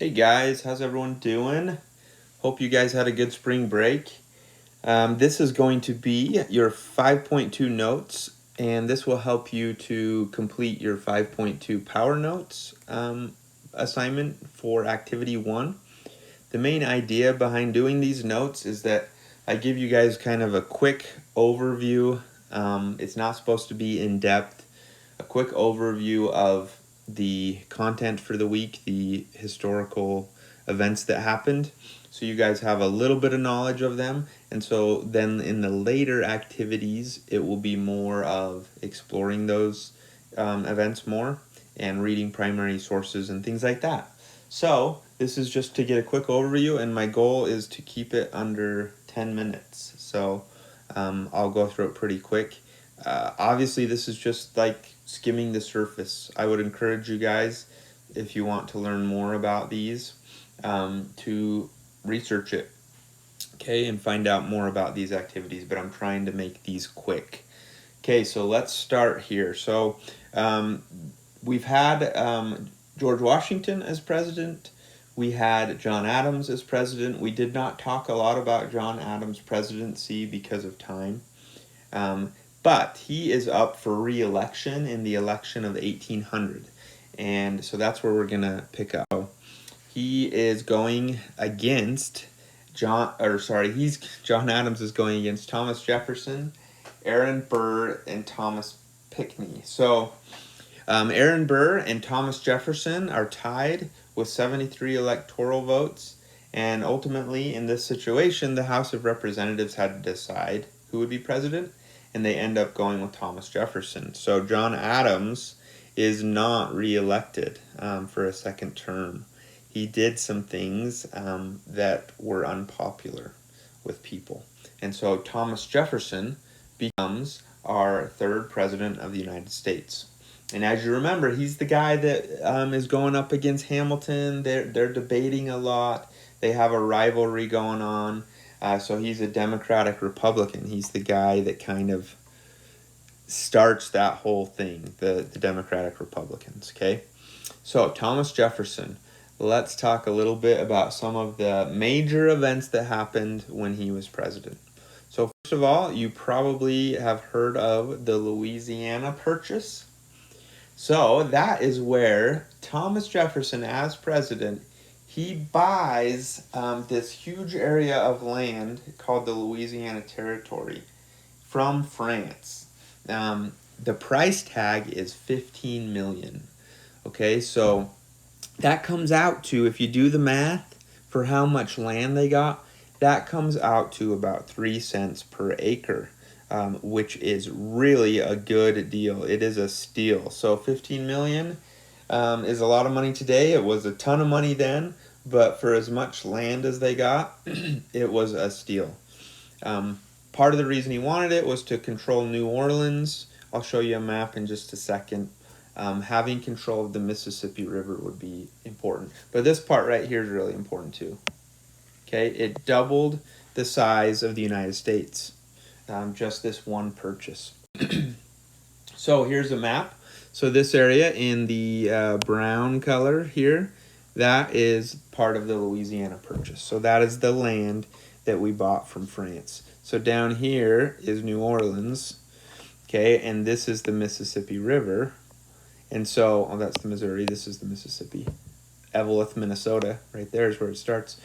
Hey guys, how's everyone doing? Hope you guys had a good spring break. This is going to be your 5.2 notes, and this will help you to complete your 5.2 Power Notes assignment for Activity 1. The main idea behind doing these notes is that I give you guys kind of a quick overview. It's not supposed to be in-depth. A quick overview of the content for the week, the historical events that happened, so you guys have a little bit of knowledge of them. And so then in the later activities, it will be more of exploring those events more and reading primary sources and things like that. So this is just to get a quick overview, and my goal is to keep it under 10 minutes. So I'll go through it pretty quick. Obviously, this is just like skimming the surface. I would encourage you guys, if you want to learn more about these, to research it, okay, and find out more about these activities, but I'm trying to make these quick. Okay, so let's start here. So we've had George Washington as president. We had John Adams as president. We did not talk a lot about John Adams' presidency because of time. But he is up for re-election in the election of 1800. And so that's where we're going to pick up. He is going against John Adams is going against Thomas Jefferson, Aaron Burr, and Thomas Pinckney. So Aaron Burr and Thomas Jefferson are tied with 73 electoral votes. And ultimately, in this situation, the House of Representatives had to decide who would be president, and they end up going with Thomas Jefferson. So John Adams is not reelected for a second term. He did some things that were unpopular with people. And so Thomas Jefferson becomes our third president of the United States. And as you remember, he's the guy that is going up against Hamilton. They're debating a lot. They have a rivalry going on. So he's a Democratic Republican. He's the guy that kind of starts that whole thing, the Democratic Republicans, okay? So Thomas Jefferson, let's talk a little bit about some of the major events that happened when he was president. So first of all, you probably have heard of the Louisiana Purchase. So that is where Thomas Jefferson, as president, he buys this huge area of land called the Louisiana Territory from France. The price tag is $15 million. Okay, so that comes out to, if you do the math for how much land they got, that comes out to about 3 cents per acre, which is really a good deal. It is a steal. So $15 million is a lot of money today. It was a ton of money then, but for as much land as they got, it was a steal. Part of the reason he wanted it was to control New Orleans. I'll show you a map in just a second. Having control of the Mississippi River would be important. But this part right here is really important too. Okay, it doubled the size of the United States. Just this one purchase. So here's a map. So this area in the brown color here, that is part of the Louisiana Purchase. So that is the land that we bought from France. So down here is New Orleans, okay, and this is the Mississippi River. And so, that's the Missouri, this is the Mississippi. Eveleth, Minnesota, right there is where it starts.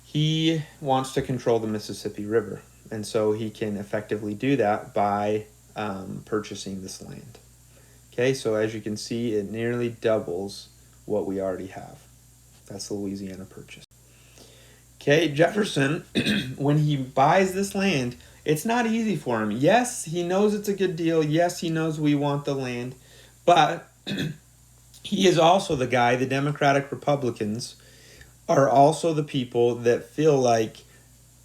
He wants to control the Mississippi River, and so he can effectively do that by purchasing this land. Okay, so as you can see, it nearly doubles what we already have. That's the Louisiana Purchase. Okay, Jefferson, when he buys this land, it's not easy for him. Yes, he knows it's a good deal. Yes, he knows we want the land. But he is also the guy, the Democratic Republicans are also the people that feel like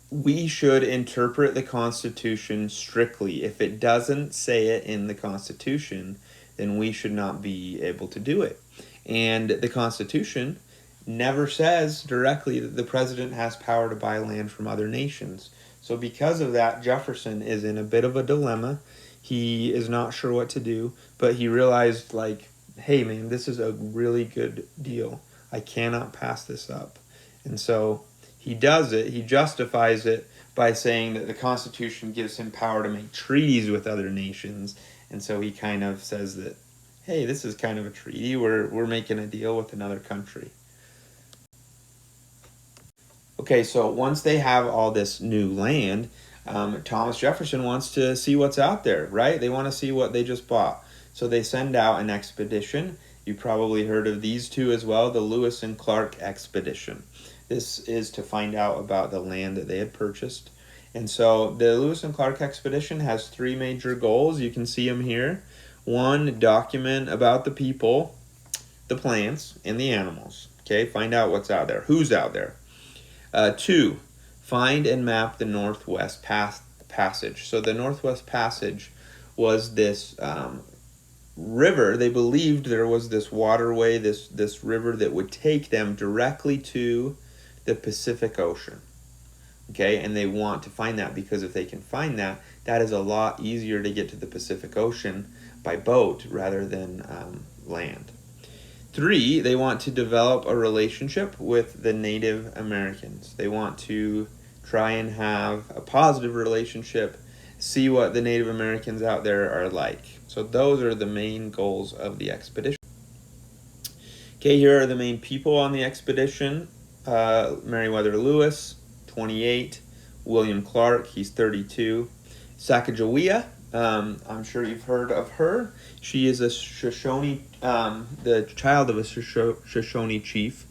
we should interpret the Constitution strictly. If it doesn't say it in the Constitution, then we should not be able to do it. And the Constitution never says directly that the president has power to buy land from other nations. So because of that, Jefferson is in a bit of a dilemma. He is not sure what to do, but he realized, like, hey man, this is a really good deal. I cannot pass this up. And so he does it, he justifies it by saying that the Constitution gives him power to make treaties with other nations. And so he kind of says that, hey, this is kind of a treaty. We're making a deal with another country. Okay, so once they have all this new land, Thomas Jefferson wants to see what's out there, right? They want to see what they just bought. So they send out an expedition. You probably heard of these two as well, the Lewis and Clark expedition. This is to find out about the land that they had purchased. And so the Lewis and Clark expedition has three major goals. You can see them here. One, document about the people, the plants, and the animals. Okay, find out what's out there. Who's out there? Two, find and map the Northwest Passage. So the Northwest Passage was this river. They believed there was this waterway, this river that would take them directly to the Pacific Ocean. Okay, and they want to find that because if they can find that, that is a lot easier to get to the Pacific Ocean by boat rather than land. Three, they want to develop a relationship with the Native Americans. They want to try and have a positive relationship, see what the Native Americans out there are like. So those are the main goals of the expedition. Okay, here are the main people on the expedition. Meriwether Lewis, 28. William Clark, he's 32. Sacagawea, I'm sure you've heard of her. She is a Shoshone, the child of a Shoshone chief,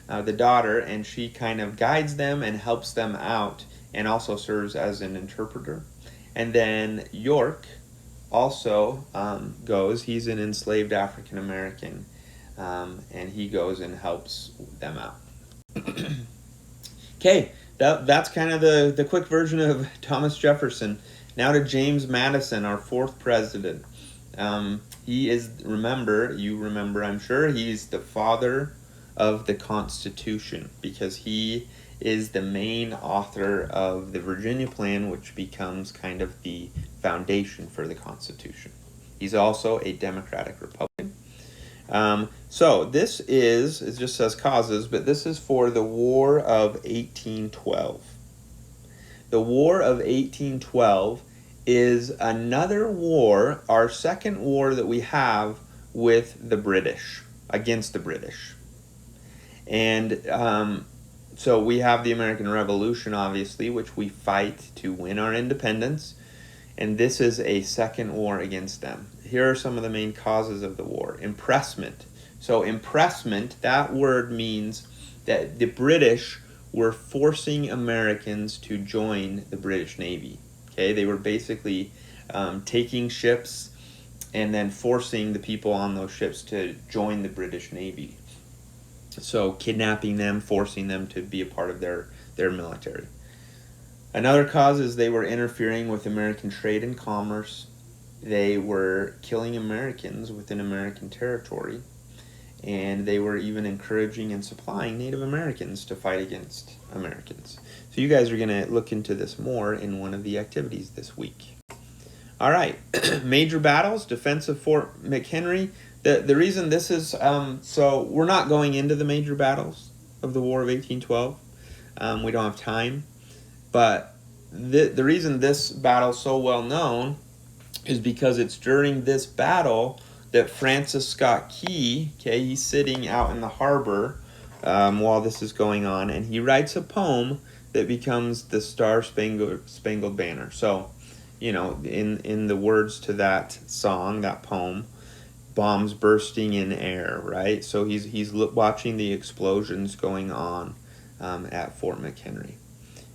the daughter, and she kind of guides them and helps them out and also serves as an interpreter. And then York also goes. He's an enslaved African American, and he goes and helps them out. Okay, that's kind of the quick version of Thomas Jefferson. Now to James Madison, our fourth president. He is, you remember, I'm sure, he's the father of the Constitution because he is the main author of the Virginia Plan, which becomes kind of the foundation for the Constitution. He's also a Democratic Republican. So this is, it just says causes, but this is for the War of 1812. The War of 1812 is another war, our second war that we have with the British, against the British. And so we have the American Revolution, obviously, which we fight to win our independence. And this is a second war against them. Here are some of the main causes of the war. Impressment. So impressment, that word means that the British were forcing Americans to join the British Navy. Okay, they were basically taking ships and then forcing the people on those ships to join the British Navy. So kidnapping them, forcing them to be a part of their military. Another cause is they were interfering with American trade and commerce. They were killing Americans within American territory. And they were even encouraging and supplying Native Americans to fight against Americans. So you guys are going to look into this more in one of the activities this week. All right, major battles, defense of Fort McHenry. The reason this is, so we're not going into the major battles of the War of 1812. We don't have time. But the reason this battle is so well known is because it's during this battle that Francis Scott Key, okay, he's sitting out in the harbor while this is going on, and he writes a poem that becomes the Star-Spangled Banner. So, you know, in the words to that song, that poem, bombs bursting in air, right? So he's watching the explosions going on at Fort McHenry.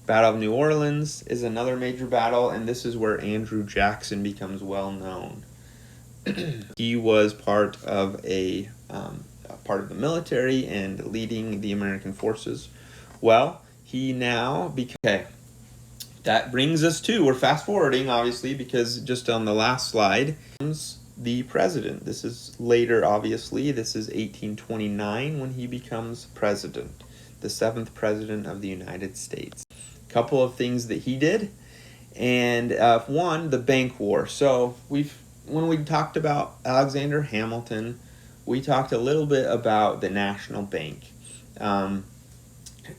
Battle of New Orleans is another major battle, and this is where Andrew Jackson becomes well known. He was part of the military and leading the American forces. Well, he now okay. That brings us to, we're fast forwarding obviously because just on the last slide comes the president. This is later, obviously. This is 1829 when he becomes president, the 7th president of the United States. Couple of things that he did, and one, the Bank War. So when we talked about Alexander Hamilton, we talked a little bit about the National Bank. Um,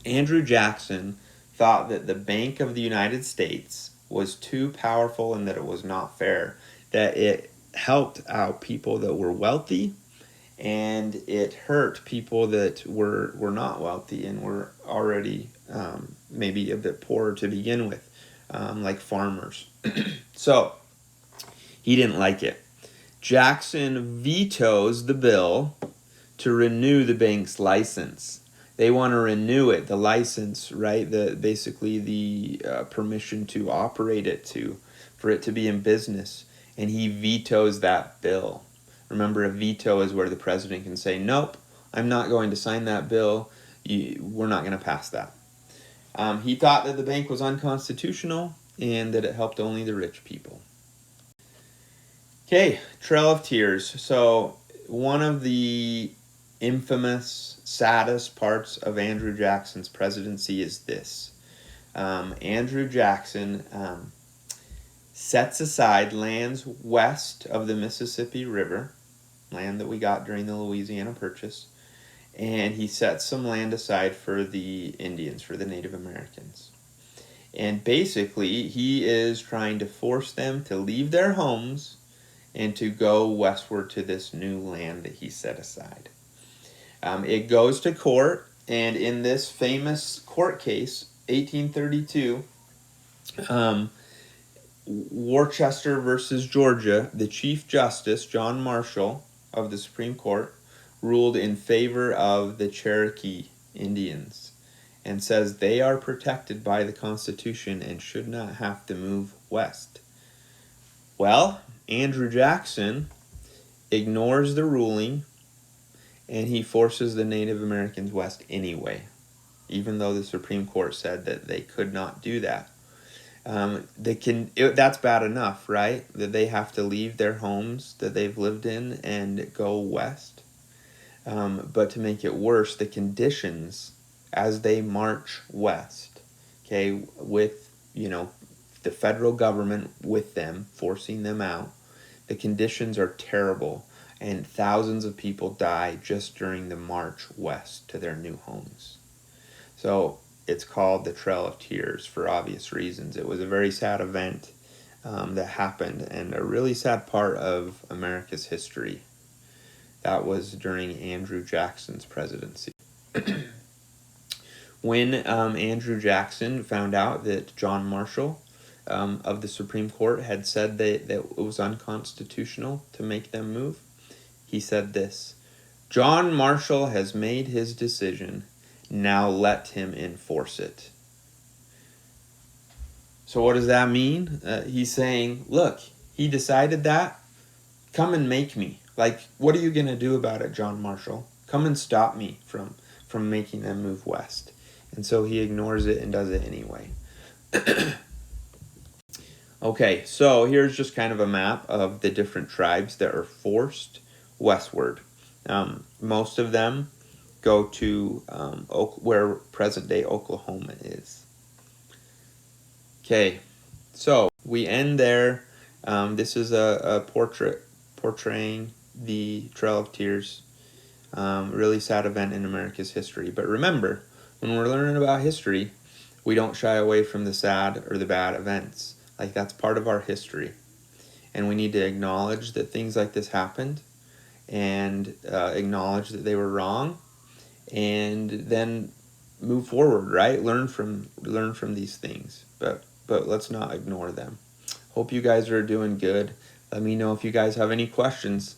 Andrew Jackson thought that the Bank of the United States was too powerful and that it was not fair, that it helped out people that were wealthy and it hurt people that were not wealthy and were already maybe a bit poorer to begin with, like farmers. So he didn't like it. Jackson vetoes the bill to renew the bank's license. They want to renew it, the license, right? Basically the permission to operate it, for it to be in business, and he vetoes that bill. Remember, a veto is where the president can say, "Nope, I'm not going to sign that bill. We're not going to pass that." He thought that the bank was unconstitutional and that it helped only the rich people. Okay, Trail of Tears. So one of the infamous, saddest parts of Andrew Jackson's presidency is this. Andrew Jackson sets aside lands west of the Mississippi River, land that we got during the Louisiana Purchase, and he sets some land aside for the Indians, for the Native Americans. And basically, he is trying to force them to leave their homes and to go westward to this new land that he set aside. It goes to court, and in this famous court case, 1832, Worcester versus Georgia, the Chief Justice, John Marshall of the Supreme Court, ruled in favor of the Cherokee Indians and says they are protected by the Constitution and should not have to move west. Well, Andrew Jackson ignores the ruling and he forces the Native Americans west anyway, even though the Supreme Court said that they could not do that. That's bad enough, right? That they have to leave their homes that they've lived in and go west. But to make it worse, the conditions as they march west, okay, with, the federal government with them, forcing them out, the conditions are terrible, and thousands of people die just during the march west to their new homes. So it's called the Trail of Tears for obvious reasons. It was a very sad event that happened and a really sad part of America's history. That was during Andrew Jackson's presidency. When Andrew Jackson found out that John Marshall of the Supreme Court had said that it was unconstitutional to make them move, he said this: "John Marshall has made his decision. Now let him enforce it." So what does that mean? He's saying, look, he decided that. Come and make me. Like, what are you going to do about it, John Marshall? Come and stop me from making them move west. And so he ignores it and does it anyway. Okay, so here's just kind of a map of the different tribes that are forced westward. Most of them go to where present-day Oklahoma is. Okay, so we end there. This is a portrait portraying the Trail of Tears. Really sad event in America's history. But remember, when we're learning about history, we don't shy away from the sad or the bad events. Like, that's part of our history. And we need to acknowledge that things like this happened and acknowledge that they were wrong and then move forward, right? Learn from these things. But let's not ignore them. Hope you guys are doing good. Let me know if you guys have any questions.